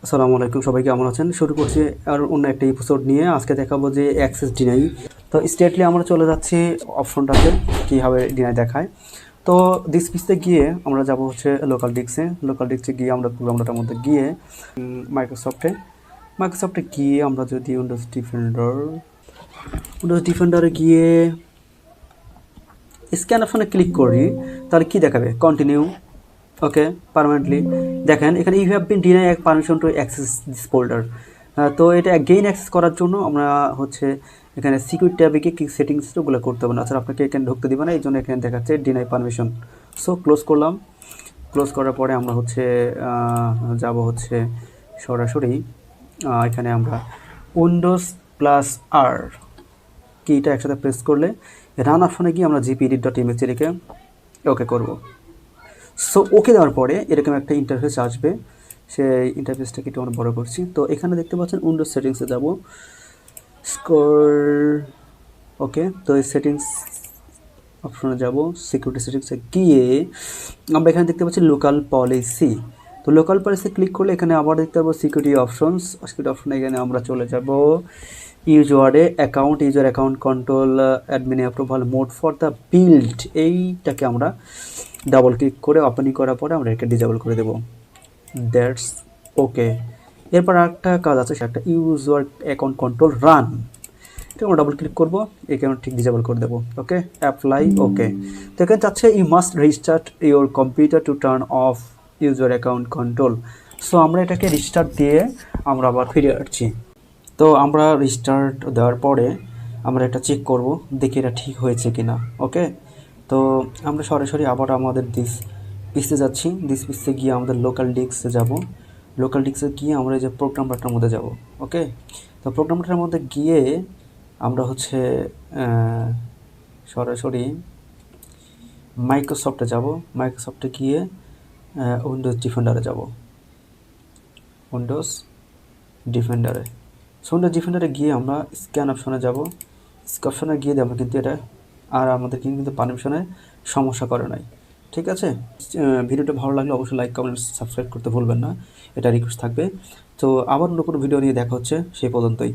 আসসালামু আলাইকুম, সবাই কেমন আছেন? শুরু করছি আর অন্য একটা এপিসোড নিয়ে। আজকে দেখাবো যে অ্যাক্সেস ডিনাই। তো স্ট্রেটলি আমরা চলে যাচ্ছি অপশনটাতে, কীভাবে ডিনাই দেখায়। তো দিস পিসে গিয়ে আমরা যাব হচ্ছে লোকাল ডিস্কে গিয়ে আমরা প্রোগ্রামটার মধ্যে গিয়ে মাইক্রোসফটে গিয়ে আমরা যদি উইন্ডোজ ডিফেন্ডারে গিয়ে স্ক্যান অপশনে ক্লিক করি, তাহলে কি দেখাবে? Continue, okay, permanently. দেখেন এখানে you have been denied permission to access this folder. তো এটা অ্যাগেইন অ্যাক্সেস করার জন্য আমরা হচ্ছে এখানে সিকিউরিটি ট্যাবে গিয়ে কি সেটিংস ওগুলো করতে হবে না, স্যার আপনাকে এখানে ঢুকতে দিবে না, এই জন্য এখানে দেখাচ্ছে ডিনাই পারমিশন। সো ক্লোজ করলাম। ক্লোজ করার পরে আমরা হচ্ছে যাব হচ্ছে সরাসরি এখানে আমরা উইন্ডোজ প্লাস আর কিটা একসাথে প্রেস করলে রান অপশনে গিয়ে আমরা gpedit.msc লিখে ওকে করব। সো ওকে দেওয়ার পরে এরকম একটা ইন্টারফেস আসবে। সেই ইন্টারফেসটাকে একটু আমরা বড় করছি। তো এখানে দেখতে পাচ্ছেন উইন্ডোজ সেটিংসে যাব, স্কোর, ওকে। তো এই সেটিংস অপশনে যাব, সিকিউরিটি সেটিংসে গিয়ে আমরা এখানে দেখতে পাচ্ছি লোকাল পলিসি। তো লোকাল পলিসি ক্লিক করলে এখানে আবার দেখতে পাবো সিকিউরিটি অপশনে এখানে আমরা চলে যাব user account control admin approval mode for the build, এইটাকে আমরা ডাবল ক্লিক করে ওপেনিং করার পরে আমরা এটাকে ডিজেবল করে দেবো। That's okay. এরপর একটা কাজ আছে, সেটা একটা ইউজার অ্যাকাউন্ট কন্ট্রোল রান, এটা আমরা ডাবল ক্লিক করবো, একে আমরা ঠিক ডিজেবল করে দেবো। Okay, apply, okay. তো এখানে চাচ্ছে you must restart your computer to turn off user account control. So আমরা এটাকে রিস্টার্ট দিয়ে আমরা আবার ফিরে আসছি। তো আমরা রিস্টার্ট দেওয়ার পরে আমরা এটা চেক করব, দেখি এটা ঠিক হয়েছে কিনা। ওকে, তো আমরা সরাসরি আবার আমাদের পিসে যাচ্ছি। পিসে গিয়ে আমাদের লোকাল ডিস্কে যাব। লোকাল ডিস্কে গিয়ে আমরা এই যে প্রোগ্রামটার মধ্যে যাব। ওকে, তো প্রোগ্রামটার মধ্যে গিয়ে আমরা হচ্ছে সরাসরি মাইক্রোসফটে যাব। মাইক্রোসফটে গিয়ে উইন্ডোজ ডিফেন্ডারে যাব। উইন্ডোজ ডিফেন্ডারে গিয়ে আমরা স্ক্যান অপশনে যাব। স্ক্যান অপশনে গিয়ে আমরা কিন্তু এটা আর আমাদের কিন্তু পারমিশনের সমস্যা করে নাই। ঠিক আছে, ভিডিওটা ভালো লাগলে অবশ্যই লাইক কমেন্ট সাবস্ক্রাইব করতে ভুলবেন না, এটা রিকোয়েস্ট থাকবে। তো আবার অন্য কোনো ভিডিও নিয়ে দেখা হচ্ছে, সেই পর্যন্তই।